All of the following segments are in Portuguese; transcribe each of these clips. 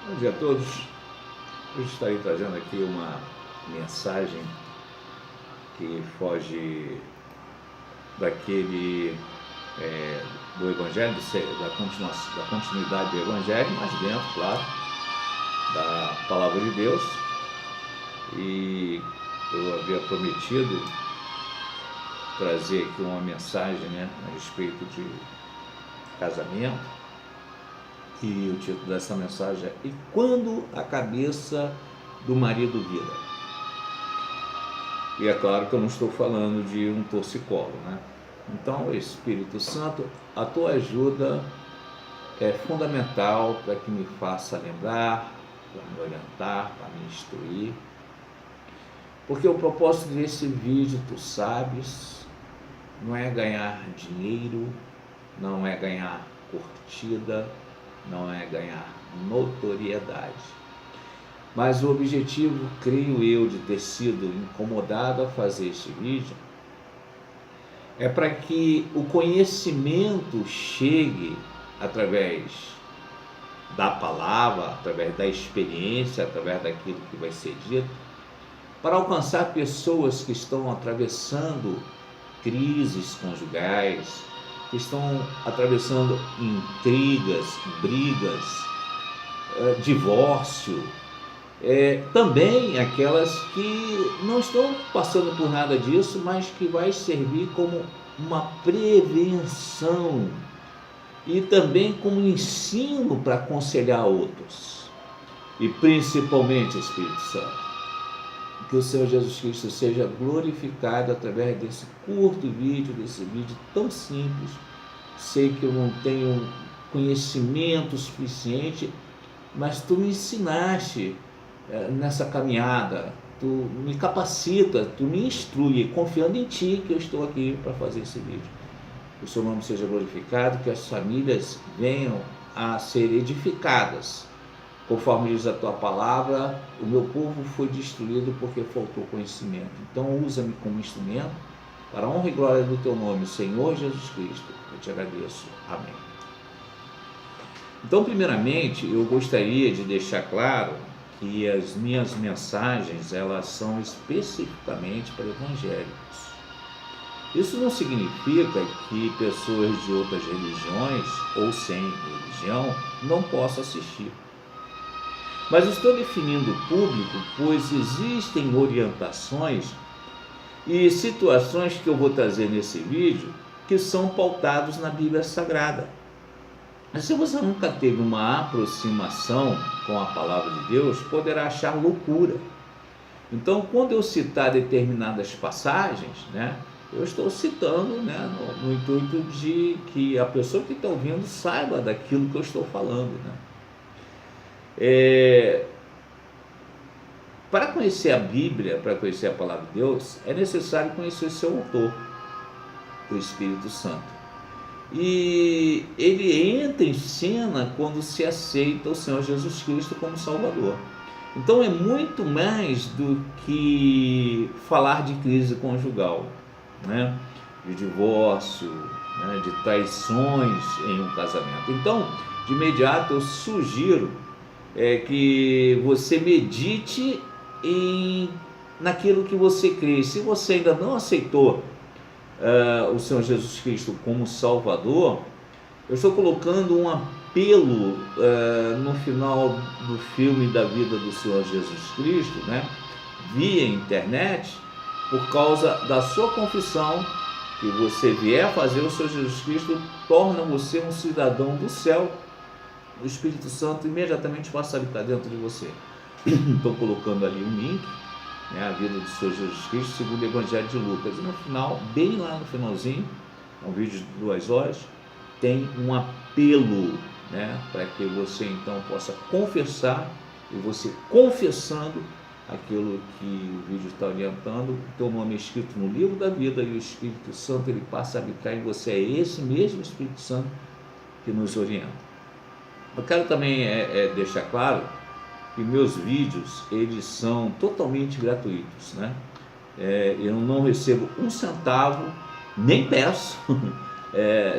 Bom dia a todos. Eu estarei trazendo aqui uma mensagem que foge daquele do Evangelho, da continuidade do Evangelho, mas dentro, claro, da Palavra de Deus. E eu havia prometido trazer aqui uma mensagem, a respeito de casamento. E o título dessa mensagem é: E quando a cabeça do marido vira? E é claro que eu não estou falando de um torcicolo, Então, Espírito Santo, a tua ajuda é fundamental para que me faça lembrar, para me orientar, para me instruir. Porque o propósito desse vídeo, tu sabes, não é ganhar dinheiro, não é ganhar curtida, não é ganhar notoriedade. Mas o objetivo, creio eu, de ter sido incomodado a fazer este vídeo é para que o conhecimento chegue através da palavra, através da experiência, através daquilo que vai ser dito, para alcançar pessoas que estão atravessando crises conjugais, que estão atravessando intrigas, brigas, divórcio, também aquelas que não estão passando por nada disso, mas que vai servir como uma prevenção e também como ensino para aconselhar outros. E principalmente, Espírito Santo, que o Senhor Jesus Cristo seja glorificado através desse curto vídeo, desse vídeo tão simples. Sei que eu não tenho conhecimento suficiente, mas tu me ensinaste nessa caminhada, tu me capacita, tu me instrui, confiando em ti que eu estou aqui para fazer esse vídeo. Que o seu nome seja glorificado, que as famílias venham a ser edificadas. Conforme diz a tua palavra, o meu povo foi destruído porque faltou conhecimento. Então usa-me como instrumento para a honra e glória do teu nome, Senhor Jesus Cristo. Eu te agradeço. Amém. Então, primeiramente, eu gostaria de deixar claro que as minhas mensagens, elas são especificamente para evangélicos. Isso não significa que pessoas de outras religiões ou sem religião não possam assistir. Mas estou definindo o público, pois existem orientações e situações que eu vou trazer nesse vídeo que são pautados na Bíblia Sagrada. Mas se você nunca teve uma aproximação com a Palavra de Deus, poderá achar loucura. Então, quando eu citar determinadas passagens, eu estou citando no intuito de que a pessoa que está ouvindo saiba daquilo que eu estou falando. Para conhecer a Bíblia, para conhecer a Palavra de Deus, é necessário conhecer seu autor, o Espírito Santo. E ele entra em cena quando se aceita o Senhor Jesus Cristo como Salvador. Então é muito mais do que falar de crise conjugal, de divórcio, de traições em um casamento. Então, de imediato eu sugiro que você medite naquilo que você crê. Se você ainda não aceitou o Senhor Jesus Cristo como Salvador, eu estou colocando um apelo no final do filme da vida do Senhor Jesus Cristo, via internet, por causa da sua confissão, que você vier a fazer, o Senhor Jesus Cristo torna você um cidadão do céu. O Espírito Santo imediatamente passa a habitar dentro de você. Estou colocando ali um link, a vida do Senhor Jesus Cristo segundo o Evangelho de Lucas. E no final, bem lá no finalzinho, é um vídeo de 2 horas, tem um apelo, para que você então possa confessar, e você confessando aquilo que o vídeo está orientando, o teu nome é escrito no livro da vida e o Espírito Santo ele passa a habitar em você. É esse mesmo Espírito Santo que nos orienta. Eu quero também deixar claro que meus vídeos eles são totalmente gratuitos, eu não recebo um centavo, nem peço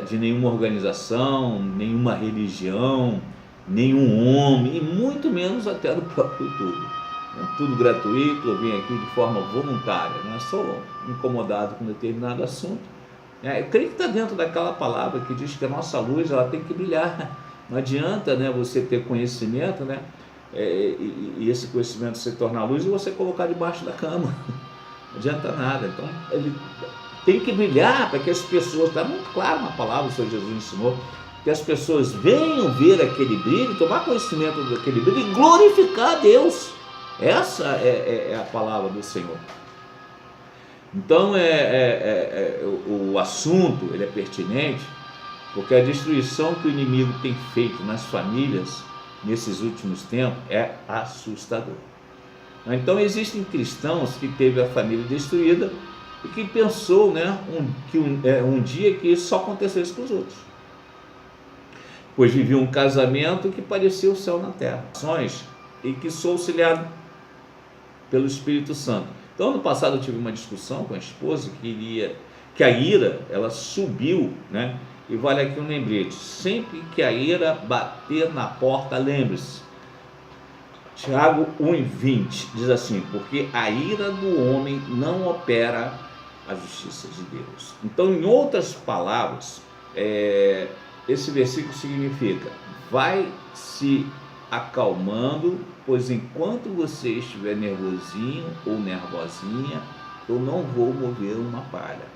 de nenhuma organização, nenhuma religião, nenhum homem, e muito menos até do próprio YouTube. Tudo gratuito, eu vim aqui de forma voluntária, não é só incomodado com determinado assunto. Eu creio que está dentro daquela palavra que diz que a nossa luz ela tem que brilhar. Não adianta, né, você ter conhecimento, né, e esse conhecimento se tornar luz e você colocar debaixo da cama. Não adianta nada. Então ele tem que brilhar para que as pessoas, está muito claro na palavra, o Senhor Jesus ensinou, que as pessoas venham ver aquele brilho, tomar conhecimento daquele brilho e glorificar a Deus. Essa é a palavra do Senhor. Então o assunto ele é pertinente, porque a destruição que o inimigo tem feito nas famílias nesses últimos tempos é assustador. Então existem cristãos que teve a família destruída e que pensou, né, um dia que isso só acontecesse com os outros, pois vivia um casamento que parecia o céu na terra, e que sou auxiliado pelo Espírito Santo. Então, ano passado eu tive uma discussão com a esposa que a ira, ela subiu, né? E vale aqui um lembrete, sempre que a ira bater na porta, lembre-se, Tiago 1,20 diz assim, porque a ira do homem não opera a justiça de Deus. Então, em outras palavras, esse versículo significa, vai se acalmando, pois enquanto você estiver nervosinho ou nervosinha, eu não vou mover uma palha.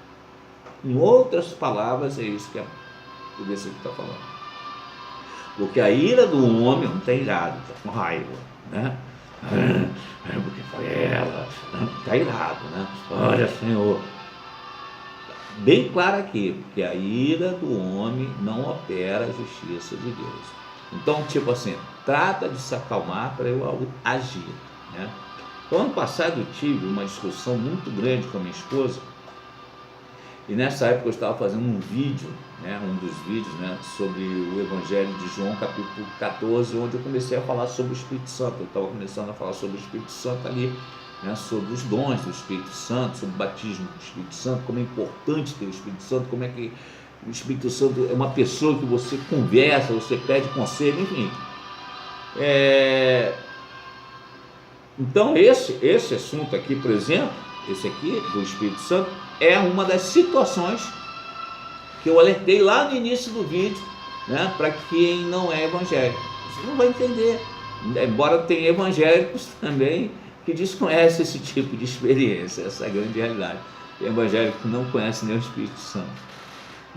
Em outras palavras, é isso que o versículo está falando. Porque a ira do homem não está irado, está com raiva, né? Porque foi ela, está irado, né? Olha, Senhor. Bem claro aqui, porque a ira do homem não opera a justiça de Deus. Então, tipo assim, trata de se acalmar para eu agir, né? Então, ano passado eu tive uma discussão muito grande com a minha esposa, e nessa época eu estava fazendo um vídeo, né, um dos vídeos, né, sobre o Evangelho de João, capítulo 14, onde eu comecei a falar sobre o Espírito Santo. Eu estava começando a falar sobre o Espírito Santo ali, né, sobre os dons do Espírito Santo, sobre o batismo do Espírito Santo, como é importante ter o Espírito Santo, como é que o Espírito Santo é uma pessoa que você conversa, você pede conselho, enfim. Então esse assunto aqui, por exemplo, esse aqui do Espírito Santo, é uma das situações que eu alertei lá no início do vídeo, né, para quem não é evangélico. Você não vai entender, embora tenha evangélicos também que desconhecem esse tipo de experiência, essa é a grande realidade. Tem evangélico que não conhece nem o Espírito Santo.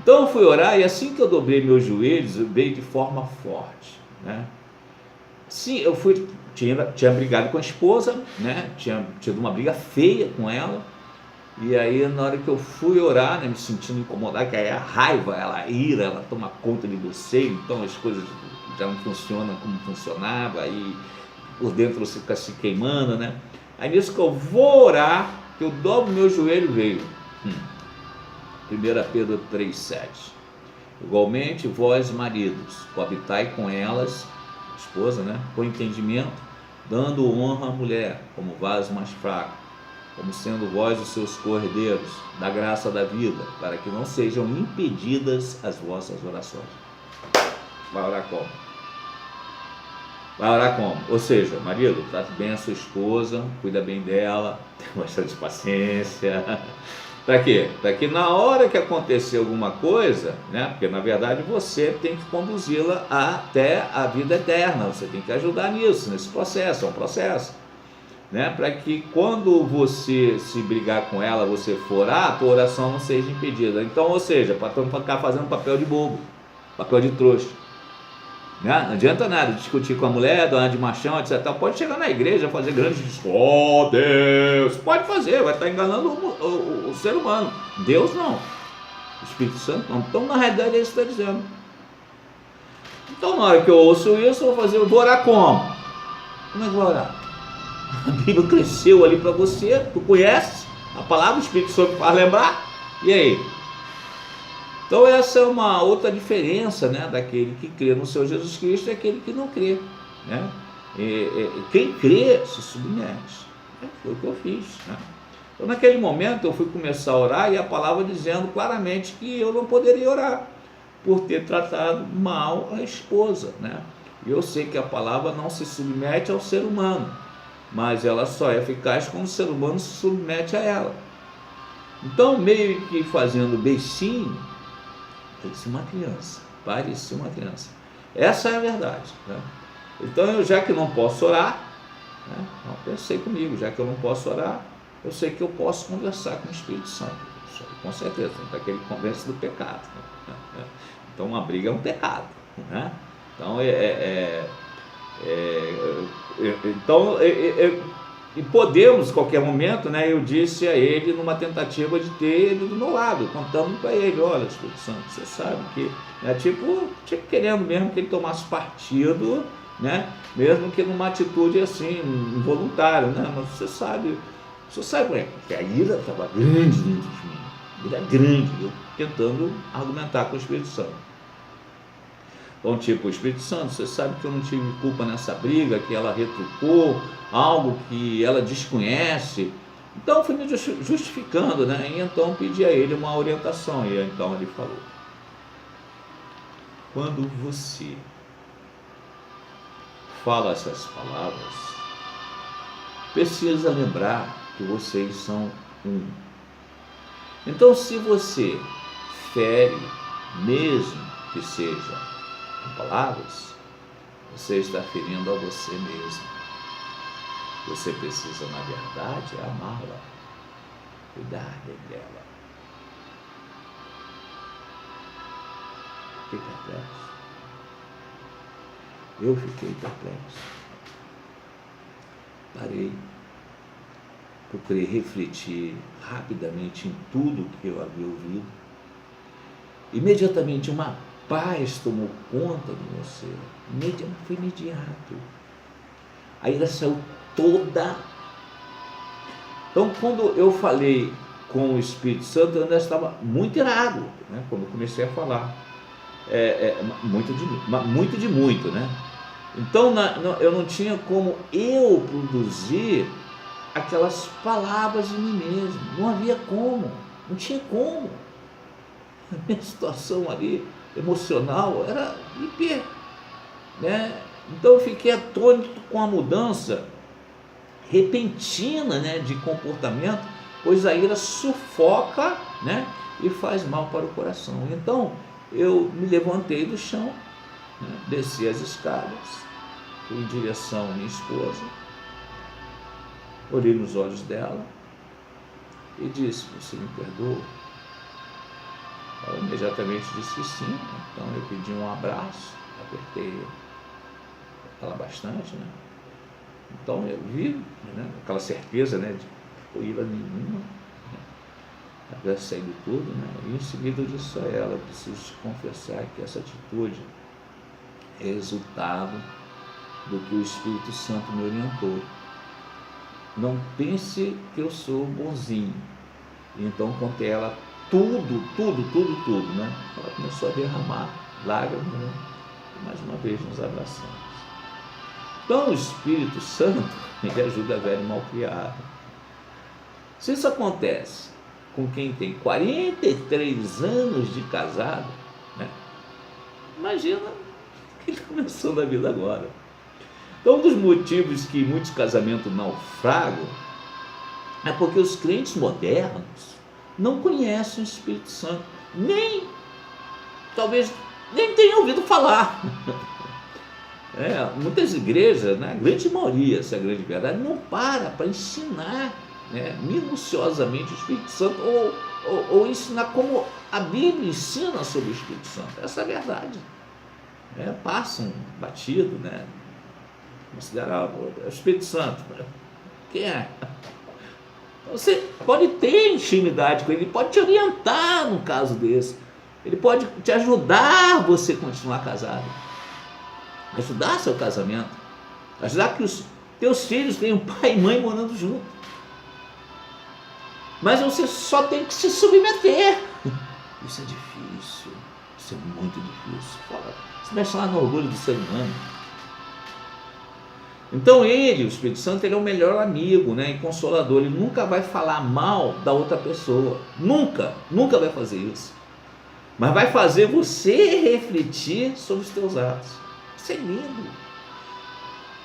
Então eu fui orar, e assim que eu dobrei meus joelhos, eu dei de forma forte, né? Sim, eu tinha brigado com a esposa, né? Tinha tido uma briga feia com ela, e aí na hora que eu fui orar, né, me sentindo incomodado, que aí a raiva, a ira, ela toma conta de você, então as coisas já não funcionam como funcionava, e por dentro você fica se queimando, né? Aí nisso que eu vou orar, que eu dobro meu joelho, veio 1 Pedro 3,7. Igualmente, vós maridos, coabitai com elas, esposa, né, com entendimento, dando honra à mulher, como vaso mais fraco, como sendo vós os seus cordeiros, da graça da vida, para que não sejam impedidas as vossas orações. Vai orar como? Vai orar como? Ou seja, marido, trate bem a sua esposa, cuida bem dela, tenha bastante paciência. Para quê? Para que na hora que acontecer alguma coisa, né? Porque na verdade você tem que conduzi-la até a vida eterna, você tem que ajudar nisso, nesse processo, é um processo, né? Para que quando você se brigar com ela, você for orar, a tua oração não seja impedida. Então, ou seja, para não ficar fazendo papel de bobo, papel de trouxa, né? Não adianta nada discutir com a mulher, dar uma de machão, etc. Pode chegar na igreja, fazer grandes discursos, oh Deus, pode fazer, vai estar enganando o ser humano. Deus não, o Espírito Santo não. Então na realidade é isso que está dizendo. Então na hora que eu ouço isso, eu vou orar como? Como é que eu vou orar? A Bíblia cresceu ali para você, tu conhece a palavra, o Espírito Santo faz lembrar, e aí? Então essa é uma outra diferença, né, daquele que crê no Senhor Jesus Cristo e aquele que não crê, né? Quem crê se submete. Foi o que eu fiz, né? Então naquele momento eu fui começar a orar, e a palavra dizendo claramente que eu não poderia orar por ter tratado mal a esposa, né? eu sei que a palavra não se submete ao ser humano, mas ela só é eficaz quando o ser humano se submete a ela. Então, meio que fazendo beicinho, parecia uma criança. Essa é a verdade, né? Então, eu, já que não posso orar, né, então, pensei comigo, já que eu não posso orar, eu sei que eu posso conversar com o Espírito Santo. Isso aí, com certeza, para que ele converse do pecado. Então, uma briga é um pecado, né? Então, e podemos, em qualquer momento, né, eu disse a ele, numa tentativa de ter ele do meu lado, contando para ele: olha, Espírito Santo, você sabe que, né, tipo querendo mesmo que ele tomasse partido, né, mesmo que numa atitude assim, involuntária, né, mas você sabe que a ira estava grande dentro de mim, ira grande, eu tentando argumentar com o Espírito Santo. Então, tipo, o Espírito Santo, você sabe que eu não tive culpa nessa briga, que ela retrucou algo que ela desconhece. Então, fui me justificando, né? E então pedi a ele uma orientação. E então ele falou: quando você fala essas palavras, precisa lembrar que vocês são um. Então, se você fere, mesmo que seja com palavras, você está ferindo a você mesmo. Você precisa, na verdade, amá-la, cuidar dela. Fiquei perplexo. Eu fiquei perplexo. Parei, procurei refletir rapidamente em tudo que eu havia ouvido. Imediatamente uma paz tomou conta do meu ser. Foi imediato. A ira saiu toda. Então, quando eu falei com o Espírito Santo, eu ainda estava muito irado, né? Quando eu comecei a falar, muito de muito, né? Então, eu não tinha como eu produzir aquelas palavras de mim mesmo. Não havia como, não tinha como. A minha situação ali emocional era hiper, né? Então eu fiquei atônito com a mudança repentina, né, de comportamento, pois a ira sufoca, né, e faz mal para o coração. Então eu me levantei do chão, né, desci as escadas, fui em direção à minha esposa, olhei nos olhos dela e disse: você me perdoa? Ela imediatamente disse que sim. Então eu pedi um abraço, apertei ela bastante, né? Então eu vi, né, aquela certeza, né, de ira nenhuma, né? Abracei de tudo, né? E em seguida eu disse a ela: eu preciso te confessar que essa atitude é resultado do que o Espírito Santo me orientou. Não pense que eu sou bonzinho. E então contei a ela tudo, né? Ela começou a derramar lágrimas, né? E mais uma vez nos abraçamos. Então o Espírito Santo, ele ajuda velho mal criado. Se isso acontece com quem tem 43 anos de casado, né? Imagina que ele começou na vida agora. Então, um dos motivos que muitos casamentos naufragam é porque os crentes modernos não conhecem o Espírito Santo, talvez nem tenham ouvido falar. Muitas igrejas, né, a grande maioria, essa é a grande verdade, não para ensinar, né, minuciosamente o Espírito Santo, ou ensinar como a Bíblia ensina sobre o Espírito Santo. Essa é a verdade. Passam batido, né? Considerar o Espírito Santo. Quem é? Você pode ter intimidade com ele, ele pode te orientar num caso desse, ele pode te ajudar você continuar casado, ajudar seu casamento, ajudar que os teus filhos tenham pai e mãe morando junto. Mas você só tem que se submeter. Isso é difícil, isso é muito difícil. Isso mexe lá no orgulho do ser humano. Então ele, o Espírito Santo, ele é o melhor amigo, né, e consolador. Ele nunca vai falar mal da outra pessoa, nunca vai fazer isso, mas vai fazer você refletir sobre os teus atos. Isso é lindo.